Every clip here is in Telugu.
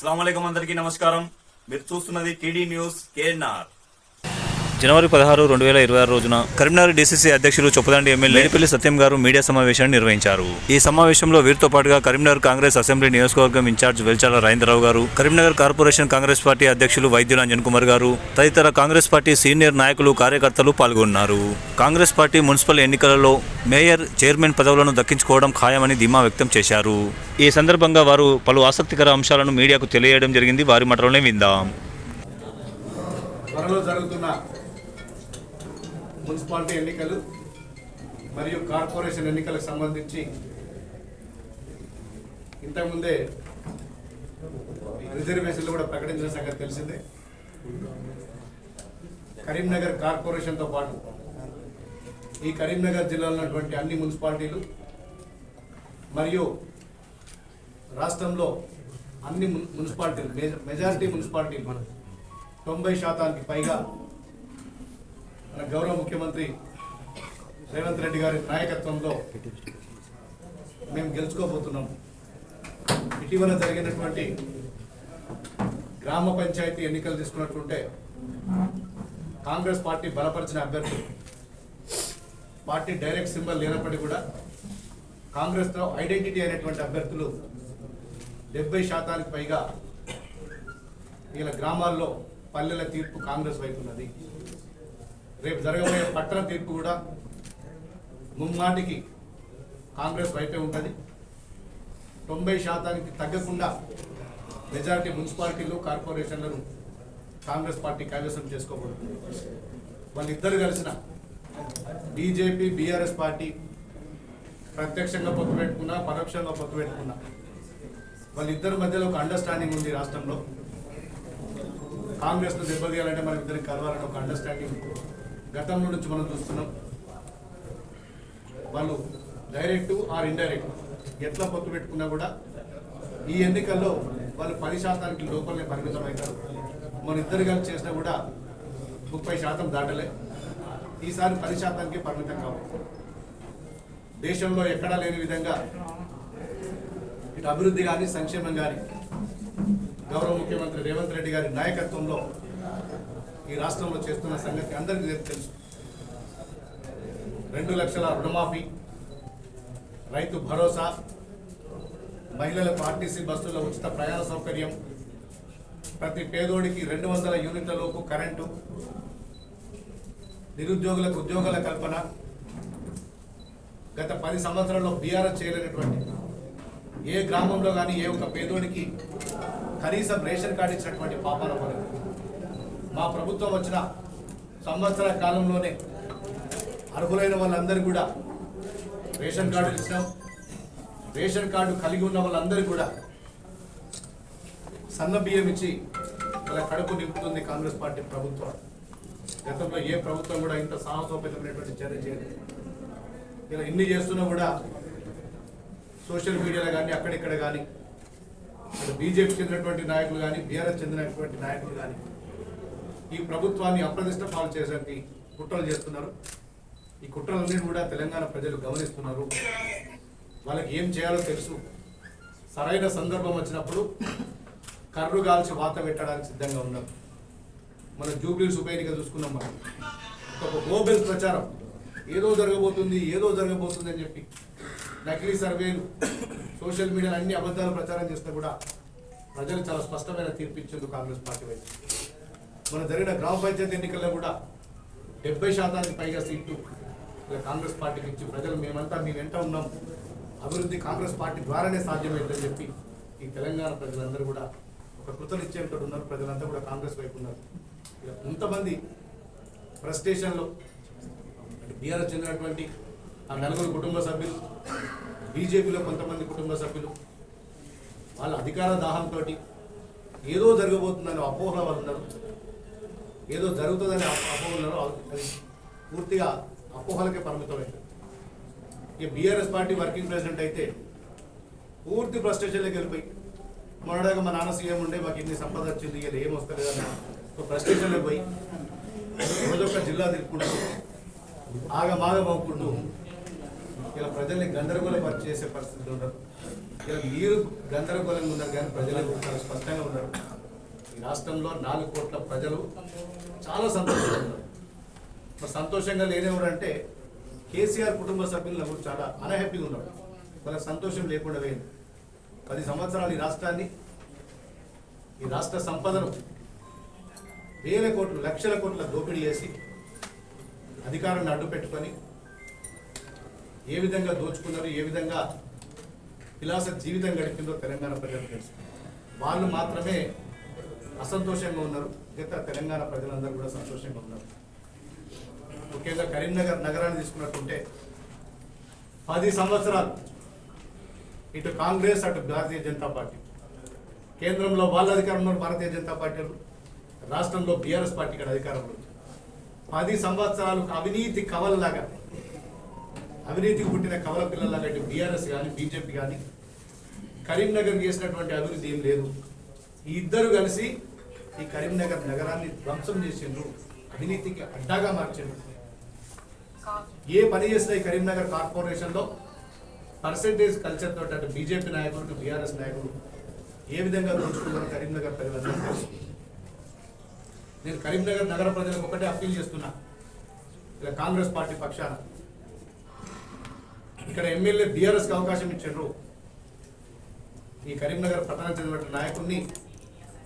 అస్సలాము అలైకుం అందరికీ నమస్కారం. మీరు చూస్తున్నది టీడీ న్యూస్ కేఎన్ఆర్. జనవరి 16, 2026 రోజున కరీంనగర్ డీసీసీ అధ్యక్షులు చొప్పదండి ఎమ్మెల్యే మేడిపల్లి సత్యం గారు మీడియా సమావేశాన్ని నిర్వహించారు. ఈ సమావేశంలో వీరితో పాటుగా కరీంనగర్ కాంగ్రెస్ అసెంబ్లీ నియోజకవర్గం ఇన్ఛార్జ్ వెల్చాల రాజేంద్రరావు గారు, కరీంనగర్ కార్పొరేషన్ కాంగ్రెస్ పార్టీ అధ్యక్షులు వైద్యుల అంజన్ కుమార్ గారు తదితర కాంగ్రెస్ పార్టీ సీనియర్ నాయకులు, కార్యకర్తలు పాల్గొన్నారు. కాంగ్రెస్ పార్టీ మున్సిపల్ ఎన్నికలలో మేయర్, చైర్మన్ పదవులను దక్కించుకోవడం ఖాయమని ధీమా వ్యక్తం చేశారు. ఈ సందర్భంగా వారు పలు ఆసక్తికర అంశాలను మీడియాకు తెలియజేయడం జరిగింది. వారి మాటలోనే విందాం. మున్సిపాలిటీ ఎన్నికలు మరియు కార్పొరేషన్ ఎన్నికలకు సంబంధించి ఇంతకుముందే రిజర్వేషన్లు కూడా ప్రకటించిన సంగతి తెలిసిందే. కరీంనగర్ కార్పొరేషన్తో పాటు ఈ కరీంనగర్ జిల్లాలో ఉన్నటువంటి అన్ని మున్సిపాలిటీలు మరియు రాష్ట్రంలో అన్ని మున్సిపాలిటీలు మెజారిటీ మున్సిపాలిటీలు 90% పైగా మన గౌరవ ముఖ్యమంత్రి రేవంత్ రెడ్డి గారి నాయకత్వంలో మేము గెలుచుకోబోతున్నాం. ఇటీవల జరిగినటువంటి గ్రామ పంచాయతీ ఎన్నికలు తీసుకున్నట్టుంటే కాంగ్రెస్ పార్టీ బలపరిచిన అభ్యర్థులు, పార్టీ డైరెక్ట్ సింబల్ లేనప్పటికీ కూడా కాంగ్రెస్తో ఐడెంటిటీ అయినటువంటి అభ్యర్థులు 70% పైగా ఇలా గ్రామాల్లో పల్లెల తీర్పు కాంగ్రెస్ వైపు ఉన్నది. రేపు జరగబోయే పట్టణ తీర్పు కూడా ముమ్మాటికి కాంగ్రెస్ వైపే ఉంటుంది. 90% తగ్గకుండా మెజారిటీ మున్సిపాలిటీలు, కార్పొరేషన్లను కాంగ్రెస్ పార్టీ కైవసం చేసుకోబోతుంది. వాళ్ళిద్దరు కలిసిన బీజేపీ, బీఆర్ఎస్ పార్టీ ప్రత్యక్షంగా పొత్తు పెట్టుకున్నా, పరోక్షంగా పొత్తు పెట్టుకున్నా వాళ్ళిద్దరి మధ్యలో ఒక అండర్స్టాండింగ్ ఉంది. రాష్ట్రంలో కాంగ్రెస్ను దెబ్బతీయాలంటే మనం ఇద్దరికి కలవాలని ఒక అండర్స్టాండింగ్ గతంలో నుంచి మనం చూస్తున్నాం. వాళ్ళు డైరెక్ట్ ఆర్ ఇండైరెక్ట్ ఎట్లా పొత్తు పెట్టుకున్నా కూడా ఈ ఎన్నికల్లో వాళ్ళు 10% లోపలనే పరిమితం అవుతారు. మన ఇద్దరు కలిసి చేసినా కూడా 30% దాటలే. ఈసారి 10%కి పరిమితం కావాలి. దేశంలో ఎక్కడా లేని విధంగా ఇటు అభివృద్ధి కానీ, సంక్షేమం కానీ గౌరవ ముఖ్యమంత్రి రేవంత్ రెడ్డి గారి నాయకత్వంలో ఈ రాష్ట్రంలో చేస్తున్న సంగతి అందరికీ తెలుసు. 2 లక్షల రుణమాఫీ, రైతు భరోసా, మహిళలకు ఆర్టీసీ బస్సుల్లో ఉచిత ప్రయాణ సౌకర్యం, ప్రతి పేదోడికి 200 యూనిట్ల లోపు కరెంటు, నిరుద్యోగులకు ఉద్యోగాల కల్పన. గత 10 సంవత్సరాల్లో బీఆర్ఎస్ చేయలేనటువంటి ఏ గ్రామంలో కానీ ఏ ఒక్క పేదోడికి కనీసం రేషన్ కార్డు ఇచ్చినటువంటి పాపాన పడదు. మా ప్రభుత్వం వచ్చిన సంవత్సర కాలంలోనే అర్హులైన వాళ్ళందరికీ కూడా రేషన్ కార్డు ఇచ్చినాం. రేషన్ కార్డు కలిగి ఉన్న వాళ్ళందరికీ కూడా సన్న బియ్యం ఇచ్చి వాళ్ళ కడుపు నింపుతుంది కాంగ్రెస్ పార్టీ ప్రభుత్వం. గతంలో ఏ ప్రభుత్వం కూడా ఇంత సాహసోపేతమైనటువంటి చర్య చేయలేదు. ఇలా ఇన్ని చేస్తున్నా కూడా సోషల్ మీడియాలో కానీ, అక్కడిక్కడ కానీ, బీజేపీ చెందినటువంటి నాయకులు కానీ, బీఆర్ఎస్ చెందినటువంటి నాయకులు కానీ ఈ ప్రభుత్వాన్ని అప్రతిష్ట పాలు చేసేందుకు కుట్రలు చేస్తున్నారు. ఈ కుట్రలన్నీ కూడా తెలంగాణ ప్రజలు గమనిస్తున్నారు. వాళ్ళకి ఏం చేయాలో తెలుసు. సరైన సందర్భం వచ్చినప్పుడు కర్రు కాల్చి వాత పెట్టడానికి సిద్ధంగా ఉన్నారు. మన జూబ్లీస్ ఉప ఎన్నిక చూసుకున్నాం. మనం ఒక గ్లోబల్ ప్రచారం ఏదో జరగబోతుంది అని చెప్పి నకిలీ సర్వేలు, సోషల్ మీడియాలో అన్ని అబద్ధాలు ప్రచారం చేస్తే కూడా ప్రజలు చాలా స్పష్టమైన తీర్పు ఇచ్చేందుకు కాంగ్రెస్ పార్టీ వైపు. మన జరిగిన గ్రామ పంచాయతీ ఎన్నికల్లో కూడా 70% పైగా సీట్లు కాంగ్రెస్ పార్టీకి ఇచ్చి ప్రజలు మేమంతా మీ వెంట ఉన్నాం, అభివృద్ధి కాంగ్రెస్ పార్టీ ద్వారానే సాధ్యమైందని చెప్పి ఈ తెలంగాణ ప్రజలందరూ కూడా ఒక కృతనిశ్చయంతో ఉన్నారు. ప్రజలంతా కూడా కాంగ్రెస్ వైపు ఉన్నారు. కొంతమంది ఫ్రస్ట్రేషన్లో బీఆర్ఎస్ చెందినటువంటి ఆ 4 కుటుంబ సభ్యులు, బీజేపీలో కొంతమంది కుటుంబ సభ్యులు వాళ్ళ అధికార దాహంతో ఏదో జరగబోతుందని అపోహల వాళ్ళు ఉన్నారు. ఏదో జరుగుతుందని అపోహలు, అది పూర్తిగా అపోహలకే పరిమితమైంది. ఇక బీఆర్ఎస్ పార్టీ వర్కింగ్ ప్రెసిడెంట్ అయితే పూర్తి ఫ్రస్ట్రేషన్లోకి వెళ్ళిపోయి, మొన్నడాగా మా నాన్న సీఎం ఉండే మాకు ఇన్ని సంపద వచ్చింది, ఇలా ఏం వస్తలేదని ఫ్రస్ట్రేషన్లోకి పోయి రోజొక్క జిల్లా తిరుక్కుంటూ ఆగమాగం అవ్వకుంటూ ఇలా ప్రజల్ని గందరగోళం చేసే పరిస్థితులు ఉండరు. ఇలా మీరు గందరగోళంగా ఉన్నారు కానీ ప్రజలు చాలా స్పష్టంగా ఉన్నారు. ఈ రాష్ట్రంలో 4 కోట్ల ప్రజలు చాలా సంతోషంగా ఉన్నారు. మరి సంతోషంగా లేనివారంటే కేసీఆర్ కుటుంబ సభ్యులు చాలా అన్హ్యాపీగా ఉన్నారు. వాళ్ళకి సంతోషం లేకుండా పోయింది. 10 సంవత్సరాలు ఈ రాష్ట్ర సంపదను వేల కోట్లు లక్షల కోట్ల దోపిడీ చేసి అధికారాన్ని అడ్డు పెట్టుకొని ఏ విధంగా దోచుకున్నారు, ఏ విధంగా విలాస జీవితం గడిపిందో తెలంగాణ ప్రజలకు తెలుసు. వాళ్ళు మాత్రమే అసంతోషంగా ఉన్నారు. మిగతా తెలంగాణ ప్రజలందరూ కూడా సంతోషంగా ఉన్నారు. ముఖ్యంగా కరీంనగర్ నగరాన్ని తీసుకున్నట్టుంటే 10 సంవత్సరాలు ఇటు కాంగ్రెస్ అటు భారతీయ జనతా పార్టీ, కేంద్రంలో వాళ్ళ అధికారంలో భారతీయ జనతా పార్టీ, రాష్ట్రంలో బీఆర్ఎస్ పార్టీ ఇక్కడ అధికారంలో 10 సంవత్సరాలు అవినీతి కవలలాగా, అవినీతికి పుట్టిన కవల పిల్లలాగా ఇటు బీఆర్ఎస్ కానీ బీజేపీ కానీ కరీంనగర్ చేసినటువంటి అభివృద్ధి ఏం లేదు. ఈ ఇద్దరు కలిసి ఈ కరీంనగర్ నగరాన్ని ధ్వంసం చేసిండ్రు, అవినీతికి అడ్డాగా మార్చిండ్రు. ఏ పని చేసిన ఈ కరీంనగర్ కార్పొరేషన్లో పర్సెంటేజ్ కల్చర్ తోటి అటు బీజేపీ నాయకులు బీఆర్ఎస్ నాయకులు ఏ విధంగా దోచుకున్నారో కరీంనగర్ ప్రజలందరూ తెలుసు. నేను కరీంనగర్ నగర ప్రజలకు ఒకటే అప్పీల్ చేస్తున్నా. ఇలా కాంగ్రెస్ పార్టీ పక్షాన ఇక్కడ ఎమ్మెల్యే బీఆర్ఎస్కి అవకాశం ఇచ్చిండ్రు. ఈ కరీంనగర్ పట్టణం చెందిన నాయకుడిని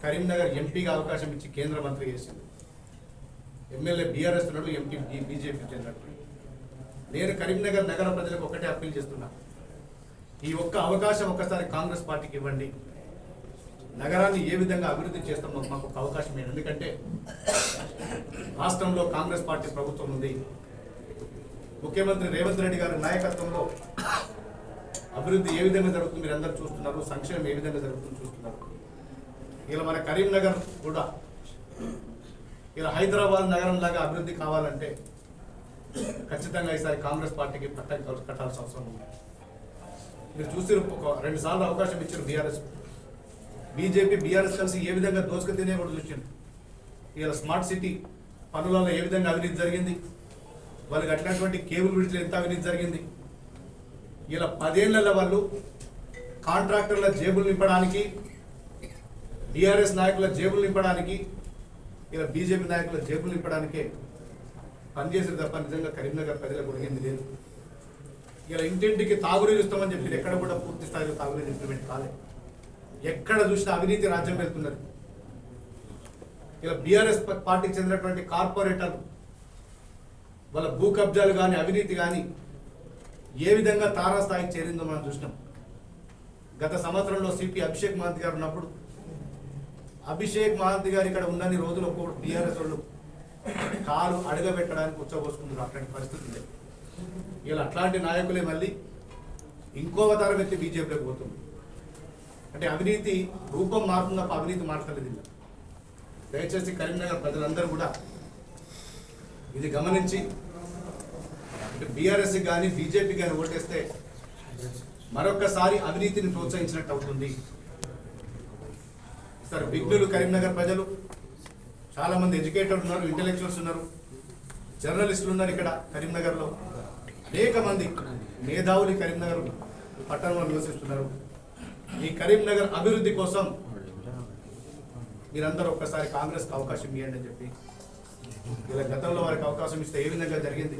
కరీంనగర్ ఎంపీగా అవకాశం ఇచ్చి కేంద్ర మంత్రి చేసింది. ఎమ్మెల్యే బీఆర్ఎస్ ఉన్నాడు, ఎంపీ బీజేపీ చెందినట్టు. నేను కరీంనగర్ నగర ప్రజలకు ఒకటే అప్పీల్ చేస్తున్నా. ఈ ఒక్క అవకాశం ఒక్కసారి కాంగ్రెస్ పార్టీకి ఇవ్వండి. నగరాన్ని ఏ విధంగా అభివృద్ధి చేస్తామో మాకు ఒక అవకాశం ఇవ్వండి. ఎందుకంటే రాష్ట్రంలో కాంగ్రెస్ పార్టీ ప్రభుత్వం ఉంది. ముఖ్యమంత్రి రేవంత్ రెడ్డి గారి నాయకత్వంలో అభివృద్ధి ఏ విధంగా జరుగుతుంది మీరు అందరూ చూస్తున్నారు. సంక్షేమం ఏ విధంగా జరుగుతుంది చూస్తున్నారు. ఇలా మన కరీంనగర్ కూడా ఇలా హైదరాబాద్ నగరం లాగా అభివృద్ధి కావాలంటే ఖచ్చితంగా ఈసారి కాంగ్రెస్ పార్టీకి పట్టం కట్టాల్సిన అవసరం ఉంది. మీరు చూసి 2 సార్లు అవకాశం ఇచ్చారు బీఆర్ఎస్, బీజేపీ బీఆర్ఎస్ కలిసి ఏ విధంగా దోచుకు తినే కూడా చూసింది. ఇలా స్మార్ట్ సిటీ పనులలో ఏ విధంగా అవినీతి జరిగింది, వాళ్ళకి కట్టినటువంటి కేబుల్ బ్రిడ్జ్లో ఎంత అవినీతి జరిగింది. ఇలా 10 ఏళ్లలో వాళ్ళు కాంట్రాక్టర్ల జేబులు నింపడానికి, బీఆర్ఎస్ నాయకుల జేబులు నింపడానికి, ఇలా బీజేపీ నాయకుల జేబులు నింపడానికే పనిచేసేది తప్ప నిజంగా కరీంనగర్ ప్రజలకు ఒరిగింది లేదు. ఇలా ఇంటింటికి తాగునీరు ఇస్తామని చెప్పి ఎక్కడ కూడా పూర్తి స్థాయిలో తాగునీరు ఇంప్లిమెంట్ కాలేదు. ఎక్కడ చూసినా అవినీతి రాజ్యం వెళ్తున్నది. ఇలా బీఆర్ఎస్ పార్టీకి చెందినటువంటి కార్పొరేటర్ వాళ్ళ భూ కబ్జాలు కానీ అవినీతి కానీ ఏ విధంగా తారాస్థాయికి చేరిందో మనం చూసినాం. గత సంవత్సరంలో సిపి అభిషేక్ మహంతి గారు ఉన్నప్పుడు అభిషేక్ మహంతి గారు ఇక్కడ ఉన్నన్ని రోజులు ఒక్కొక్కటి బీఆర్ఎస్ వాళ్ళు కాలు అడగబెట్టడానికి ఉచ్చబోసుకుంటున్నారు. అట్లాంటి పరిస్థితి లేదు. ఇలా అట్లాంటి నాయకులే మళ్ళీ ఇంకో అవతారం ఎత్తి బీజేపీలోకి పోతుంది. అంటే అవినీతి రూపం మారుతుంది తప్ప అవినీతి మారతలేదు. దయచేసి కరీంనగర్ ప్రజలందరూ కూడా ఇది గమనించి బీఆర్ఎస్ కానీ బీజేపీ కానీ ఓటేస్తే మరొకసారి అవినీతిని ప్రోత్సహించినట్టు అవుతుంది. సార్ విఘ్నులు కరీంనగర్ ప్రజలు చాలా మంది ఎడ్యుకేటెడ్ ఉన్నారు, ఇంటెలెక్చువల్స్ ఉన్నారు, జర్నలిస్టులు ఉన్నారు. ఇక్కడ కరీంనగర్లో అనేక మంది మేధావులు కరీంనగర్ పట్టణంలో నివసిస్తున్నారు. ఈ కరీంనగర్ అభివృద్ధి కోసం మీరందరూ ఒక్కసారి కాంగ్రెస్కి అవకాశం ఇవ్వండి అని చెప్పి ఇలా గతంలో వారికి అవకాశం ఇస్తే ఏ విధంగా జరిగింది.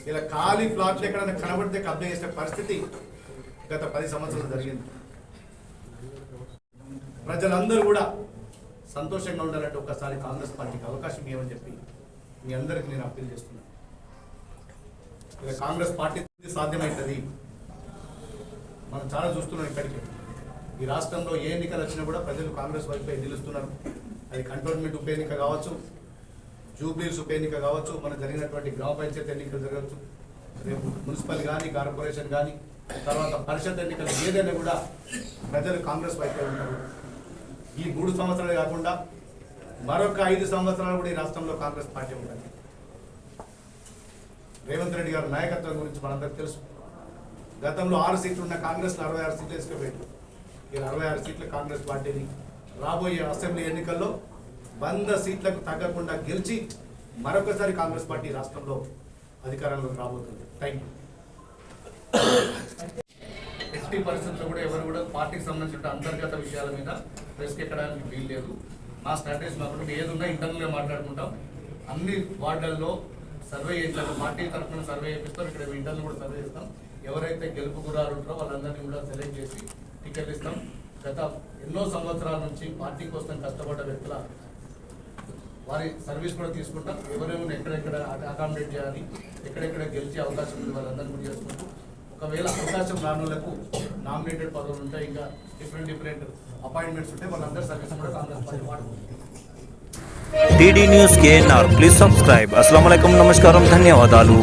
ఇలా ఖాళీ ప్లాట్లు ఎక్కడైనా కనబడితే కబ్జా చేసే పరిస్థితి గత 10 సంవత్సరాలు జరిగింది. ప్రజలందరూ కూడా సంతోషంగా ఉండాలంటే ఒక్కసారి కాంగ్రెస్ పార్టీకి అవకాశం ఇవ్వమని చెప్పి మీ అందరికి నేను అప్పీల్ చేస్తున్నాను. ఇలా కాంగ్రెస్ పార్టీ సాధ్యమవుతుంది. మనం చాలా చూస్తున్నాం. ఇక్కడికి ఈ రాష్ట్రంలో ఏ ఎన్నికలు వచ్చినా కూడా ప్రజలు కాంగ్రెస్ వైపే నిలుస్తున్నారు. అది కంటోన్మెంట్ ఉప ఎన్నిక కావచ్చు, జూబ్లీస్ ఉప ఎన్నిక కావచ్చు, మన జరిగినటువంటి గ్రామ పంచాయతీ ఎన్నికలు జరగవచ్చు, రేపు మున్సిపల్ కానీ కార్పొరేషన్ కానీ తర్వాత పరిషత్ ఎన్నికలు ఏదైనా కూడా ప్రజలు కాంగ్రెస్ వైపే ఉంటారు. ఈ 3 సంవత్సరాలు కాకుండా మరొక 5 సంవత్సరాలు కూడా ఈ రాష్ట్రంలో కాంగ్రెస్ పార్టీ ఉంటుంది. రేవంత్ రెడ్డి గారి నాయకత్వం గురించి మనందరికీ తెలుసు. గతంలో 6 సీట్లు ఉన్న కాంగ్రెస్ 66 సీట్లు వేసుకుపోయారు. ఈ 66 సీట్ల కాంగ్రెస్ పార్టీని రాబోయే అసెంబ్లీ ఎన్నికల్లో 100 సీట్లకు తగ్గకుండా గెలిచి మరొకసారి కాంగ్రెస్ పార్టీ రాష్ట్రంలో అధికారంలోకి రాబోతుంది. Thank you. ఎట్టి పరిస్థితుల్లో కూడా ఎవరు కూడా పార్టీకి సంబంధించిన అంతర్గత విషయాల మీద ప్రెస్కి ఎక్కడానికి వీలు లేదు. మా స్ట్రాటజీస్ మాకు ఏది ఉన్నా ఇంటర్నల్గా మాట్లాడుకుంటాం. అన్ని వార్డుల్లో సర్వే చేస్తాం, పార్టీ తరఫున సర్వే చేపిస్తాం, ఇక్కడ ఇంటర్నల్ కూడా సర్వే చేస్తాం. ఎవరైతే గెలుపు గురాలు ఉంటారో వాళ్ళందరినీ కూడా సెలెక్ట్ చేసి టికెట్ ఇస్తాం. గత ఎన్నో సంవత్సరాల నుంచి పార్టీ కోసం కష్టపడ్డ వ్యక్తుల వారి సర్వీస్ కూడా తీసుకుంటాం. ఎవరెవరిని ఎక్కడెక్కడ అకామిడేట్ చేయాలి, ఎక్కడెక్కడ గెలిచే అవకాశం ఉంది వాళ్ళందరినీ కూడా చేసుకుంటాం. ఒకవేళ అవకాశం రానులకు నామినేటెడ్ పదవులు ఉంటాయి, ఇంకా డిఫరెంట్ అపాయింట్మెంట్స్ ఉంటాయి, వాళ్ళందరి సర్వీస్ కూడా కాంగ్రెస్ పార్టీ వాడుకుంటుంది. TD news KNR please subscribe. అస్సలం నమస్కారం, ధన్యవాదాలు.